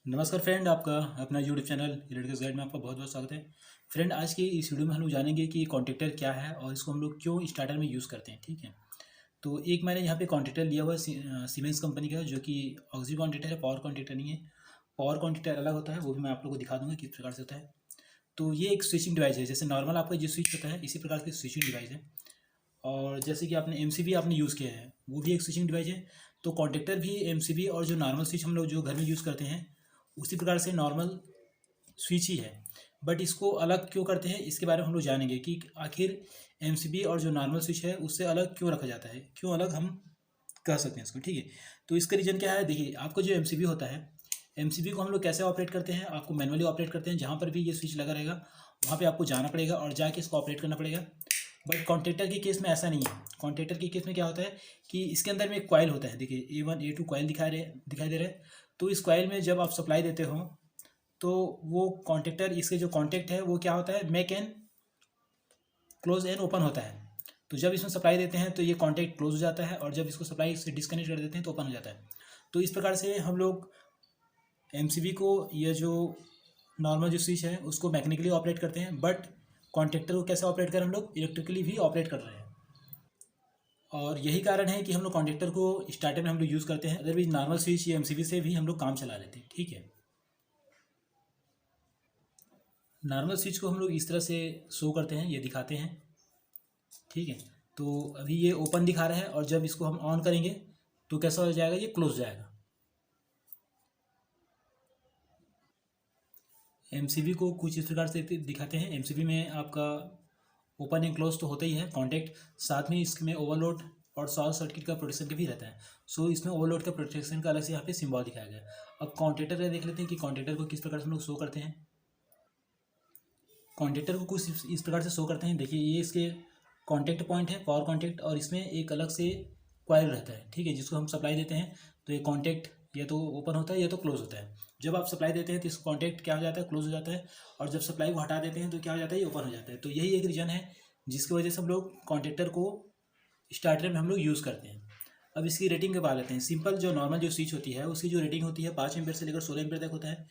नमस्कार फ्रेंड, आपका अपना यूट्यूब चैनल इलेक्ट्रिकल गाइड में आपका बहुत बहुत स्वागत है। फ्रेंड, आज की इस वीडियो में हम लोग जानेंगे कि कॉन्ट्रैक्टर क्या है और इसको हम लोग क्यों स्टार्टर में यूज़ करते हैं। ठीक है, तो एक मैंने यहाँ पे कॉन्ट्रैक्टर लिया हुआ है सीमेंस कंपनी का, जो कि ऑक्सी कॉन्ट्रैक्टर है, पावर कॉन्ट्रैक्टर नहीं है। पावर कॉन्ट्रैक्टर अलग होता है, वो भी मैं आप लोग को दिखा दूँगा किस प्रकार से होता है। तो ये एक स्विचिंग डिवाइस है, जैसे नॉर्मल आपका जो स्विच होता है इसी प्रकार की स्विचिंग डिवाइस है। और जैसे कि आपने एमसीबी आपने यूज़ किया है, वो भी एक स्विचिंग डिवाइस है। तो कॉन्ट्रैक्टर भी एमसीबी और जो नॉर्मल स्विच हम लोग जो घर में यूज़ करते हैं उसी प्रकार से नॉर्मल स्विच ही है। बट इसको अलग क्यों करते हैं, इसके बारे में हम लोग जानेंगे कि आखिर एमसीबी और जो नॉर्मल स्विच है उससे अलग क्यों रखा जाता है, क्यों अलग हम कह सकते हैं इसको। ठीक है, तो इसका रीज़न क्या है, देखिए आपको जो एमसीबी होता है, एमसीबी को हम लोग कैसे ऑपरेट करते हैं, आपको मैनुअली ऑपरेट करते हैं। जहाँ पर भी ये स्विच लगा रहेगा वहाँ पे आपको जाना पड़ेगा और जाके इसको ऑपरेट करना पड़ेगा। बट कॉन्ट्रैक्टर के केस में ऐसा नहीं है। कॉन्ट्रैक्टर के केस में क्या होता है कि इसके अंदर में एक कॉइल होता है, देखिए A1 A2 कॉइल दिखाई दे रहा है। तो इस कॉइल में जब आप सप्लाई देते हो तो वो कॉन्ट्रैक्टर, इसके जो कॉन्टैक्ट है वो क्या होता है, make and close and open होता है। तो जब इसमें सप्लाई देते हैं तो ये कॉन्टैक्ट क्लोज हो जाता है और जब इसको सप्लाई से डिस्कनेक्ट कर देते हैं तो ओपन हो जाता है। तो इस प्रकार से हम लोग एमसीबी को, ये जो नॉर्मल जो स्विच है उसको मैकेनिकली ऑपरेट करते हैं, बट कॉन्ट्रैक्टर को कैसे ऑपरेट करें, हम लोग इलेक्ट्रिकली भी ऑपरेट कर रहे हैं। और यही कारण है कि हम लोग कॉन्ट्रैक्टर को स्टार्टर में हम लोग यूज़ करते हैं। अदरवाइज नॉर्मल स्विच या एमसीबी से भी हम लोग काम चला लेते हैं। ठीक है, नॉर्मल स्विच को हम लोग इस तरह से शो करते हैं, ये दिखाते हैं। ठीक है, तो अभी ये ओपन दिखा रहा है और जब इसको हम ऑन करेंगे तो कैसा हो जाएगा, ये क्लोज हो जाएगा। एमसीबी को कुछ इस प्रकार से दिखाते हैं। एमसीबी में आपका ओपन एंड क्लोज तो होता ही है कॉन्टैक्ट, साथ में इसमें ओवरलोड और शॉर्ट सर्किट का प्रोटेक्शन का भी रहता है। सो इसमें ओवरलोड का प्रोटेक्शन का अलग से यहाँ पे सिंबल दिखाया गया है। अब कॉन्ट्रैक्टर का देख लेते हैं कि कॉन्ट्रैक्टर को किस प्रकार से हम लोग शो करते हैं। कॉन्ट्रैक्टर को कुछ इस प्रकार से शो करते हैं। देखिए, ये इसके कॉन्टैक्ट पॉइंट है, पावर कॉन्टैक्ट, और इसमें एक अलग से कॉइल रहता है। ठीक है, जिसको हम सप्लाई देते हैं तो ये कॉन्टैक्ट या तो ओपन होता है या तो क्लोज होता है। जब आप सप्लाई देते हैं तो इस कॉन्टैक्ट क्या हो जाता है, क्लोज हो जाता है, और जब सप्लाई को हटा देते हैं तो क्या हो जाता है, ये ओपन हो जाता है। तो यही एक रीज़न है जिसकी वजह से हम लोग कॉन्ट्रैक्टर को स्टार्टर में हम लोग यूज़ करते हैं। अब इसकी रेटिंग के बात लेते हैं। सिंपल जो नॉर्मल जो स्विच होती है उसकी जो रेटिंग होती है 5 एम्पेयर से लेकर 16 एम्पेयर तक होता है।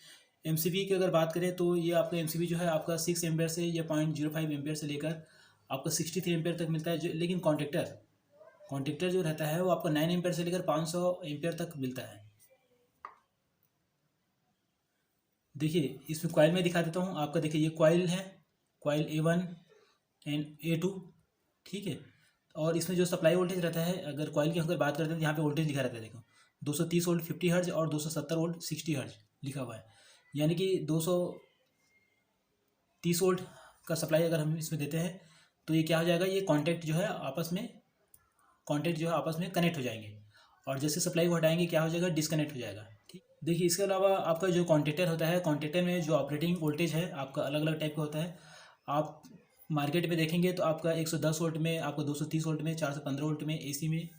एमसीबी की अगर बात करें तो ये आपका एमसीबी जो है आपका 6 एम्पेयर से या 0.05 एम्पेयर से लेकर आपका 63 एम्पेयर तक मिलता है। जो लेकिन कॉन्ट्रैक्टर जो रहता है वो आपको 9 एम्पेयर से लेकर 500 एम्पेयर तक मिलता है। देखिए, इसमें कॉइल में दिखा देता हूँ आपका। देखिए, ये कॉइल है, कॉइल A1 एंड A2। ठीक है, और इसमें जो सप्लाई वोल्टेज रहता है, अगर कॉइल की अगर बात करते हैं तो यहाँ पे वोल्टेज लिखा रहता है, देखो 230 वोल्ट 50 हर्ज और 270 वोल्ट 60 हर्ज लिखा हुआ है। यानी कि 230 वोल्ट का सप्लाई अगर हम इसमें देते हैं तो ये क्या हो जाएगा, ये कॉन्टैक्ट जो है आपस में कनेक्ट हो जाएंगे, और जैसे सप्लाई को हटाएंगे क्या हो जाएगा, डिस्कनेक्ट हो जाएगा। ठीक, देखिए इसके अलावा आपका जो कॉन्ट्रैक्टर होता है, कॉन्ट्रैक्टर में जो ऑपरेटिंग वोल्टेज है आपका अलग अलग टाइप का होता है। आप मार्केट में देखेंगे तो आपका 110 वोल्ट में, आपको 230 वोल्ट में, 415 वोल्ट में एसी में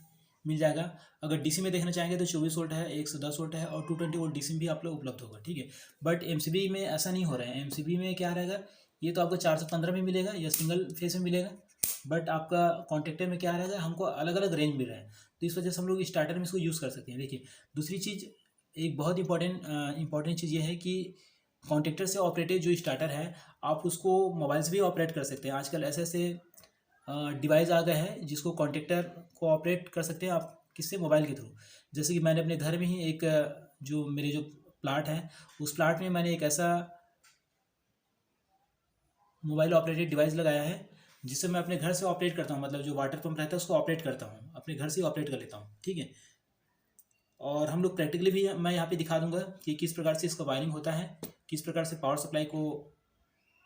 मिल जाएगा। अगर डीसी में देखना चाहेंगे तो 24 वोल्ट है, 110 वोल्ट है, और 220 वोल्ट डीसी में भी आप लोग उपलब्ध होगा। ठीक है, बट एमसीबी में ऐसा नहीं हो रहा है। एमसीबी में क्या रहेगा, ये तो आपको 415 में मिलेगा या सिंगल फेस में मिलेगा, बट आपका कॉन्ट्रैक्टर में क्या रहेगा, हमको अलग अलग रेंज मिल रहा है। तो इस वजह से हम लोग स्टार्टर में इसको यूज़ कर सकते हैं। देखिए, दूसरी चीज़, एक बहुत इंपॉर्टेंट चीज़ ये है कि कॉन्ट्रैक्टर से ऑपरेटेड जो स्टार्टर है आप उसको मोबाइल से भी ऑपरेट कर सकते हैं। आजकल ऐसे ऐसे डिवाइस आ गए हैं जिसको कॉन्ट्रैक्टर को ऑपरेट कर सकते हैं आप, किससे, मोबाइल के थ्रू। जैसे कि मैंने अपने घर में ही एक जो मेरे जो प्लाट है उस प्लाट में मैंने एक ऐसा मोबाइल ऑपरेटेड डिवाइस लगाया है जिससे मैं अपने घर से ऑपरेट करता हूँ। मतलब जो वाटर पंप रहता है उसको ऑपरेट करता हूँ, अपने घर से ऑपरेट कर लेता हूँ। ठीक है, और हम लोग प्रैक्टिकली भी मैं यहाँ पे दिखा दूंगा कि किस प्रकार से इसका वायरिंग होता है, किस प्रकार से पावर सप्लाई को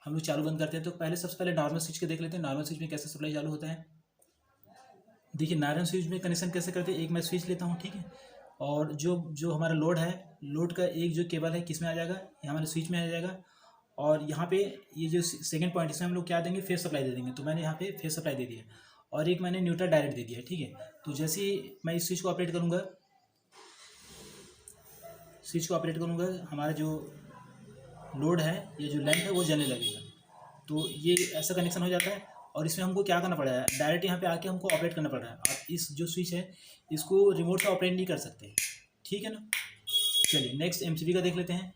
हम लोग चालू बंद करते हैं। तो सबसे पहले नॉर्मल स्विच के देख लेते हैं, नॉर्मल स्विच में कैसे सप्लाई चालू होता है। देखिए, नॉर्मल स्विच में कनेक्शन कैसे करते हैं, एक मैं स्विच लेता हूँ। ठीक है, और जो जो हमारा लोड है, लोड का एक जो केबल है किस में आ जाएगा, ये हमारे स्विच में आ जाएगा। और यहाँ पे ये जो सेकंड पॉइंट, इसमें हम लोग क्या देंगे, फेस सप्लाई दे देंगे। तो मैंने यहाँ पे फेस सप्लाई दे दिया और एक मैंने न्यूट्रल डायरेक्ट दे दिया। ठीक है, तो जैसे ही मैं इस स्विच को ऑपरेट करूँगा हमारा जो लोड है, ये जो लैंप है वो जलने लगेगा। तो ये ऐसा कनेक्शन हो जाता है, और इसमें हमको क्या करना पड़ रहा है, डायरेक्ट यहाँ पे आके हमको ऑपरेट करना पड़ रहा है। आप इस जो स्विच है इसको रिमोट से ऑपरेट नहीं कर सकते। ठीक है ना, चलिए नेक्स्ट एमसीबी का देख लेते हैं।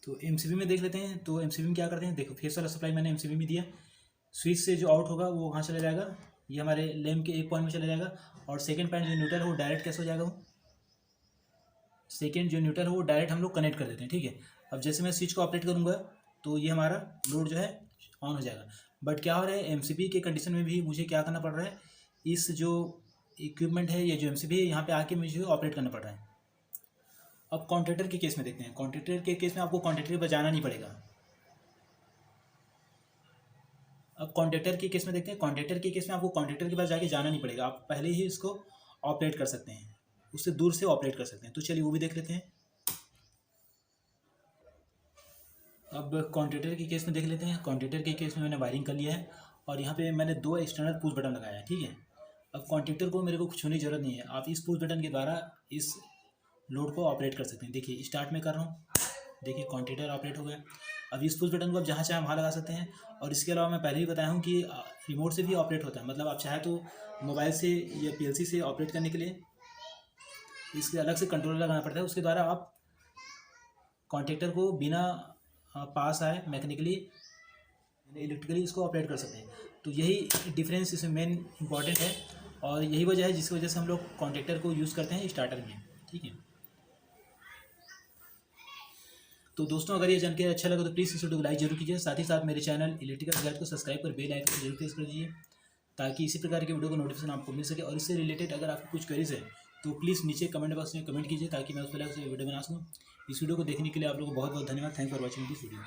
तो एमसीबी में देख लेते हैं। तो एमसीबी में क्या करते हैं, देखो फेस वाला सप्लाई मैंने एमसीबी में दिया, स्विच से जो आउट होगा वो कहाँ चला जाएगा, ये हमारे लैम्प के एक पॉइंट में चला जाएगा, और सेकंड पॉइंट जो न्यूट्रल है वो डायरेक्ट कैसे हो जाएगा, वो सेकंड जो न्यूट्रल है वो डायरेक्ट हम लोग कनेक्ट कर देते हैं, ठीक है। अब जैसे मैं स्विच को ऑपरेट करूँगा तो ये हमारा लोड जो है ऑन हो जाएगा। बट क्या हो रहा है, एमसीबी के कंडीशन में भी मुझे क्या करना पड़ रहा है, इस जो इक्विपमेंट है या जो एमसीबी है यहाँ पे आके मुझे ऑपरेट करना पड़ रहा है। अब कॉन्ट्रैक्टर के केस में देखते हैं। कॉन्ट्रैक्टर के केस में आपको कॉन्ट्रैक्टर के पास जाना नहीं पड़ेगा। अब कॉन्ट्रैक्टर के केस में देखते हैं। कॉन्ट्रैक्टर के केस में आपको कॉन्ट्रैक्टर के पास जाके जाना नहीं पड़ेगा, आप पहले ही इसको ऑपरेट कर सकते हैं, उससे दूर से ऑपरेट कर सकते हैं। तो चलिए वो भी देख लेते हैं। अब कॉन्ट्रैक्टर के केस में देख लेते हैं। कॉन्ट्रैक्टर के केस में मैंने वायरिंग कर लिया है और यहाँ पे मैंने 2 एक्सटर्नल पुश बटन लगाया है, ठीक है। अब कॉन्ट्रैक्टर को मेरे को छूने की जरूरत नहीं है, आप इस पुश बटन के द्वारा इस लोड को ऑपरेट कर सकते हैं। देखिए स्टार्ट में कर रहा हूँ, देखिए कॉन्ट्रैक्टर ऑपरेट हो गया। अब इस पुश बटन को आप जहाँ चाहें वहाँ लगा सकते हैं। और इसके अलावा मैं पहले ही बताया हूँ कि रिमोट से भी ऑपरेट होता है, मतलब आप चाहे तो मोबाइल से या पीएलसी से ऑपरेट करने के लिए इसके अलग से कंट्रोलर लगाना पड़ता है, उसके द्वारा आप कॉन्ट्रैक्टर को बिना पास आए मैकेनिकली इलेक्ट्रिकली इसको ऑपरेट कर सकते हैं। तो यही डिफरेंस इसमें मेन इंपॉर्टेंट है और यही वजह है जिसकी वजह से हम लोग कॉन्ट्रैक्टर को यूज़ करते हैं स्टार्टर में, ठीक है। तो दोस्तों अगर ये जानकारी अच्छा लगा तो प्लीज़ इस वीडियो को लाइक जरूर कीजिए, साथ ही साथ मेरे चैनल इलेक्ट्रिकल गाइड को सब्सक्राइब कर बेल आइकन को जरूर प्रेस कर दीजिए ताकि इसी प्रकार के वीडियो को नोटिफिकेशन आपको मिल सके। और इससे रिलेटेड अगर आपको कुछ क्वेरीज है तो प्लीज़ नीचे कमेंट बॉक्स में कमेंट कीजिए ताकि मैं उस पर वीडियो बना सकूँ। इस वीडियो को देखने के लिए आप लोगों को बहुत बहुत धन्यवाद। Thank for watching this video.